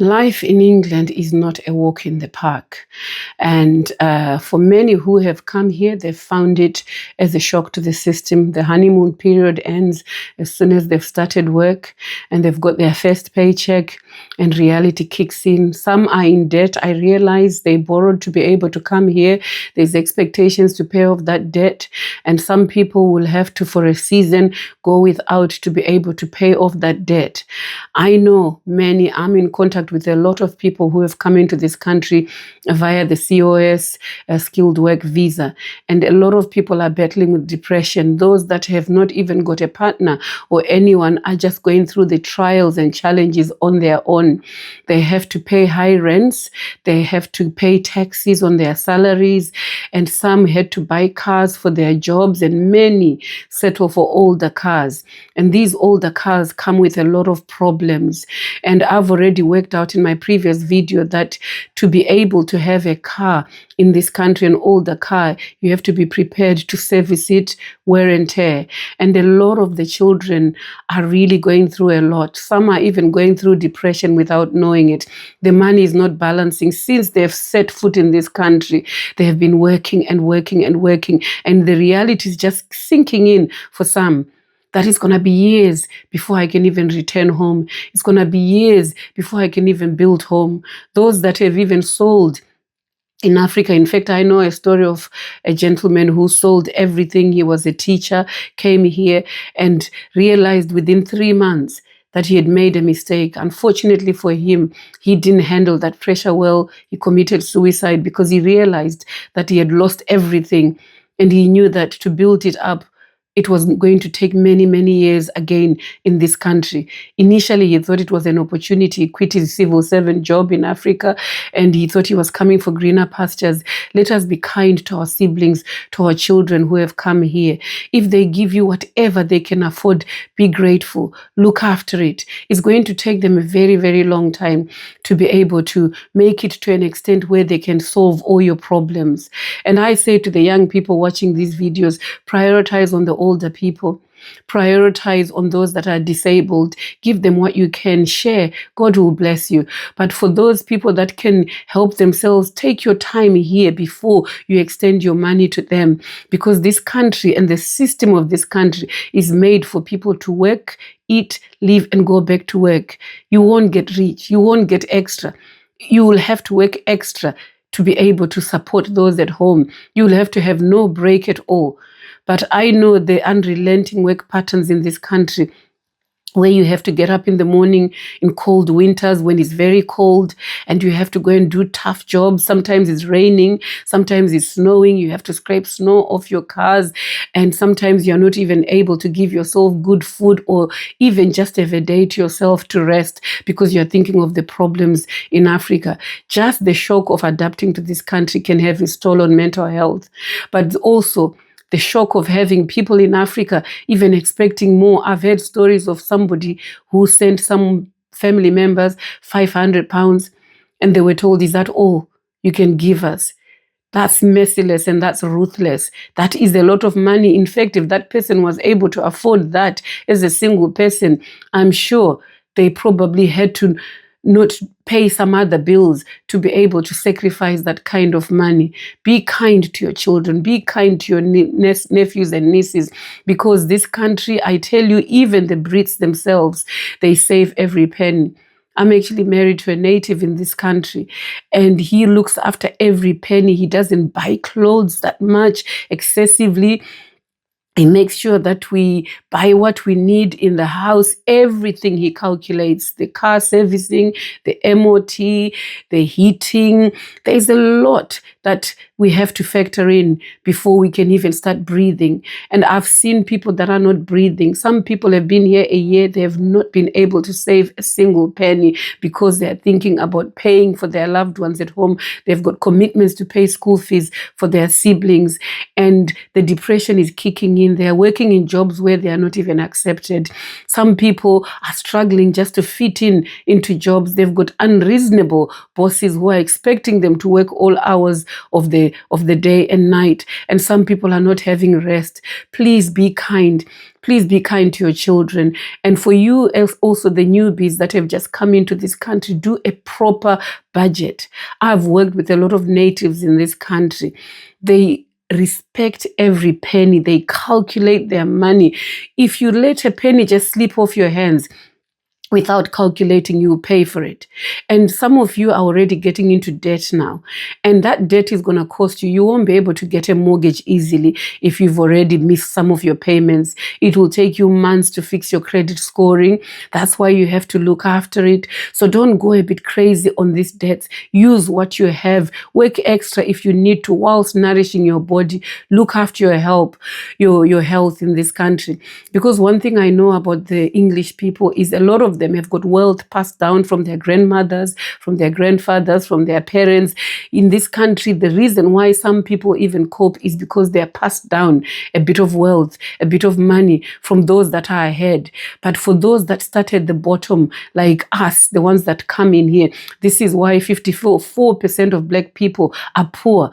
Life in England is not a walk in the park. And for many who have come here, they've found it as a shock to the system. The honeymoon period ends as soon as they've started work and they've got their first paycheck and reality kicks in. Some are in debt. I realize they borrowed to be able to come here. There's expectations to pay off that debt. And some people will have to, for a season, go without to be able to pay off that debt. I know I'm in contact with a lot of people who have come into this country via the COS, skilled work visa. And a lot of people are battling with depression. Those that have not even got a partner or anyone are just going through the trials and challenges on their own. They have to pay high rents. They have to pay taxes on their salaries. And some had to buy cars for their jobs, and many settle for older cars. And these older cars come with a lot of problems. And I've already worked out in my previous video that to be able to have a car in this country, an older car, you have to be prepared to service it, wear and tear. And a lot of the children are really going through a lot. Some are even going through depression without knowing it. The money is not balancing. Since they've set foot in this country, they have been working and working and working. And the reality is just sinking in for some. That is going to be years before I can even return home. It's going to be years before I can even build home. Those that have even sold in Africa. In fact, I know a story of a gentleman who sold everything. He was a teacher, came here and realized within 3 months that he had made a mistake. Unfortunately for him, he didn't handle that pressure well. He committed suicide because he realized that he had lost everything. And he knew that to build it up, it was going to take many, many years again in this country. Initially, he thought it was an opportunity. He quit his civil servant job in Africa, and he thought he was coming for greener pastures. Let us be kind to our siblings, to our children who have come here. If they give you whatever they can afford, be grateful. Look after it. It's going to take them a very, very long time to be able to make it to an extent where they can solve all your problems. And I say to the young people watching these videos, prioritize on the older people. Prioritize on those that are disabled. Give them what you can. Share. God will bless you. But for those people that can help themselves, take your time here before you extend your money to them. Because this country and the system of this country is made for people to work, eat, live, and go back to work. You won't get rich. You won't get extra. You will have to work extra to be able to support those at home. You will have to have no break at all. But I know the unrelenting work patterns in this country, where you have to get up in the morning in cold winters when it's very cold, and you have to go and do tough jobs. Sometimes it's raining, sometimes it's snowing. You have to scrape snow off your cars, and sometimes you're not even able to give yourself good food or even just have a day to yourself to rest because you're thinking of the problems in Africa. Just the shock of adapting to this country can have its toll on mental health, but also the shock of having people in Africa even expecting more. I've heard stories of somebody who sent some family members £500 and they were told, is that all you can give us? That's merciless and that's ruthless. That is a lot of money. In fact, if that person was able to afford that as a single person, I'm sure they probably had to not pay some other bills to be able to sacrifice that kind of money. Be kind to your children. Be kind to your nephews and nieces, because this country, I tell you, even the Brits themselves, they save every penny. I'm actually married to a native in this country, and he looks after every penny. He doesn't buy clothes that much excessively. He makes sure that we buy what we need in the house. Everything he calculates, the car servicing, the MOT, the heating. There's a lot that we have to factor in before we can even start breathing. And I've seen people that are not breathing. Some people have been here a year. They have not been able to save a single penny because they're thinking about paying for their loved ones at home. They've got commitments to pay school fees for their siblings. And the depression is kicking in. They are working in jobs where they are not even accepted. Some people are struggling just to fit into jobs. They've got unreasonable bosses who are expecting them to work all hours of the of the day and night, and some people are not having rest. Please be kind. Please be kind to your children. And for you, also the newbies that have just come into this country, do a proper budget. I've worked with a lot of natives in this country. They respect every penny. They calculate their money. If you let a penny just slip off your hands, without calculating, you will pay for it. And some of you are already getting into debt now. And that debt is going to cost you. You won't be able to get a mortgage easily if you've already missed some of your payments. It will take you months to fix your credit scoring. That's why you have to look after it. So don't go a bit crazy on these debts. Use what you have. Work extra if you need to whilst nourishing your body. Look after your health in this country. Because one thing I know about the English people is a lot of them have got wealth passed down from their grandmothers, from their grandfathers, from their parents. In this country, the reason why some people even cope is because they are passed down a bit of wealth, a bit of money from those that are ahead. But for those that start at the bottom, like us, the ones that come in here, this is why 54% of Black people are poor,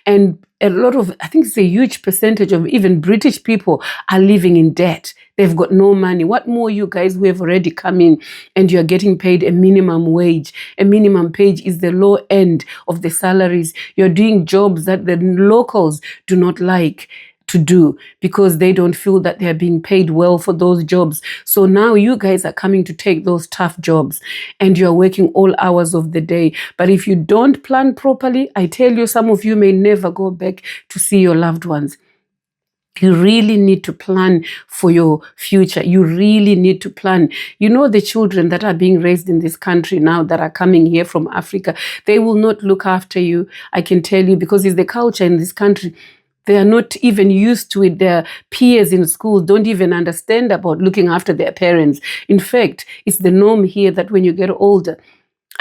and a lot of, I think it's a huge percentage of even British people are living in debt. They've got no money. What more you guys who have already come in and you're getting paid a minimum wage? A minimum wage is the low end of the salaries. You're doing jobs that the locals do not like to do because they don't feel that they're being paid well for those jobs. So now you guys are coming to take those tough jobs and you're working all hours of the day. But if you don't plan properly, I tell you, some of you may never go back to see your loved ones. You really need to plan for your future. You really need to plan. The children that are being raised in this country now that are coming here from Africa, they will not look after you. I can tell you, because it's the culture in this country. They are not even used to it. Their peers in school don't even understand about looking after their parents. In fact, it's the norm here that when you get older,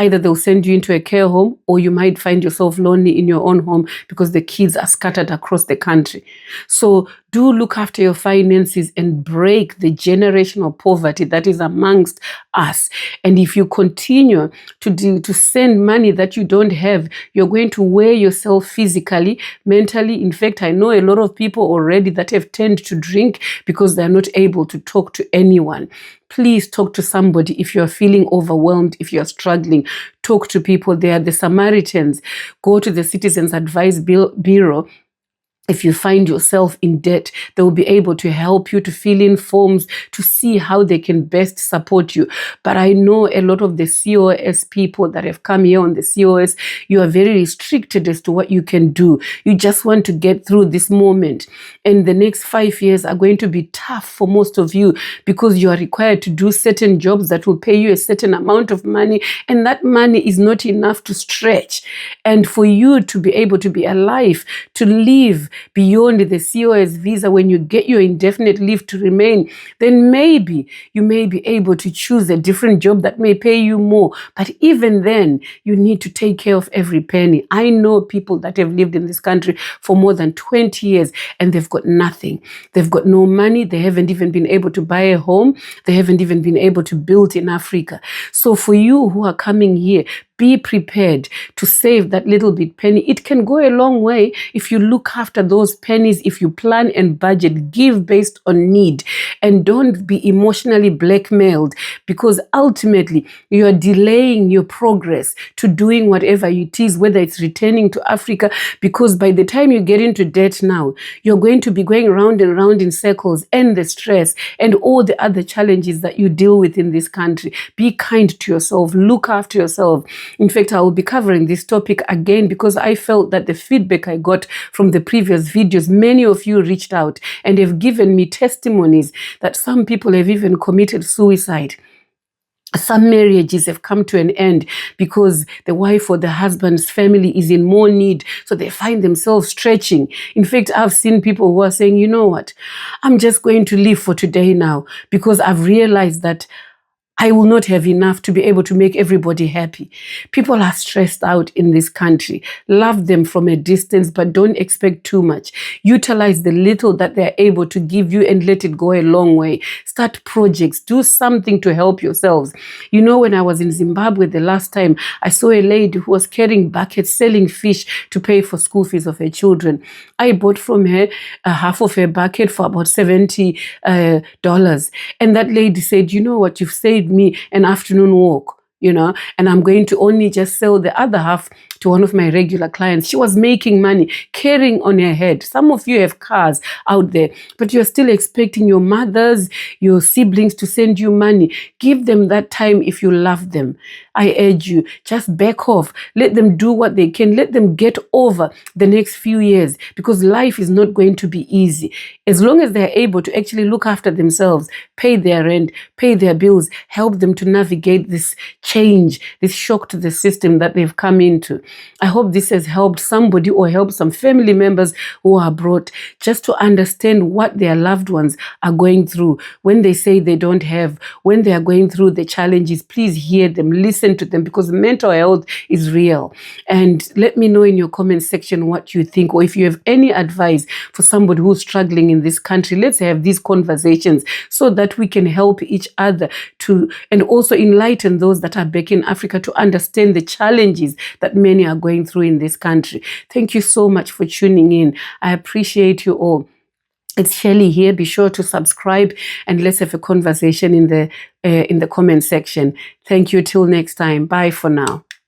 either they'll send you into a care home or you might find yourself lonely in your own home because the kids are scattered across the country. So do look after your finances and break the generational poverty that is amongst us. And if you continue to send money that you don't have, you're going to wear yourself physically, mentally. In fact, I know a lot of people already that have turned to drink because they're not able to talk to anyone. Please talk to somebody if you're feeling overwhelmed, if you're struggling. Talk to people. They are the Samaritans. Go to the Citizens Advice Bureau. If you find yourself in debt, they will be able to help you to fill in forms to see how they can best support you. But I know a lot of the COS people that have come here on the COS, you are very restricted as to what you can do. You just want to get through this moment. And the next 5 years are going to be tough for most of you because you are required to do certain jobs that will pay you a certain amount of money. And that money is not enough to stretch. And for you to be able to be alive, to live beyond the COS visa, when you get your indefinite leave to remain, then maybe you may be able to choose a different job that may pay you more. But even then, you need to take care of every penny. I know people that have lived in this country for more than 20 years and they've got nothing. They've got no money. They haven't even been able to buy a home. They haven't even been able to build in Africa. So for you who are coming here, be prepared to save that little bit penny. It can go a long way if you look after those pennies, if you plan and budget, give based on need, and don't be emotionally blackmailed, because ultimately you are delaying your progress to doing whatever it is, whether it's returning to Africa, because by the time you get into debt now, you're going to be going round and round in circles, and the stress and all the other challenges that you deal with in this country. Be kind to yourself. Look after yourself. In fact, I will be covering this topic again because I felt that the feedback I got from the previous videos, many of you reached out and have given me testimonies that some people have even committed suicide. Some marriages have come to an end because the wife or the husband's family is in more need, so they find themselves stretching. In fact, I've seen people who are saying, you know what, I'm just going to live for today now because I've realized that I will not have enough to be able to make everybody happy. People are stressed out in this country. Love them from a distance, but don't expect too much. Utilize the little that they're able to give you and let it go a long way. Start projects. Do something to help yourselves. You know, when I was in Zimbabwe the last time, I saw a lady who was carrying buckets, selling fish to pay for school fees of her children. I bought from her half of her bucket for about $70. And that lady said, you know what, you've saved me an afternoon walk, and I'm going to only just sell the other half to one of my regular clients. She was making money, carrying on her head. Some of you have cars out there, but you're still expecting your mothers, your siblings to send you money. Give them that time if you love them. I urge you, just back off. Let them do what they can. Let them get over the next few years, because life is not going to be easy. As long as they're able to actually look after themselves, pay their rent, pay their bills, help them to navigate this change, this shock to the system that they've come into. I hope this has helped somebody or helped some family members who are abroad just to understand what their loved ones are going through. When they say they don't have, when they are going through the challenges, please hear them, listen to them, because mental health is real. And let me know in your comment section what you think, or if you have any advice for somebody who's struggling in this country. Let's have these conversations so that we can help each other to, and also enlighten those that are back in Africa to understand the challenges that many are going through in this country. Thank you so much for tuning in. I appreciate you all. It's Shelley here. Be sure to subscribe and let's have a conversation in the comment section. Thank you. Till next time. Bye for now.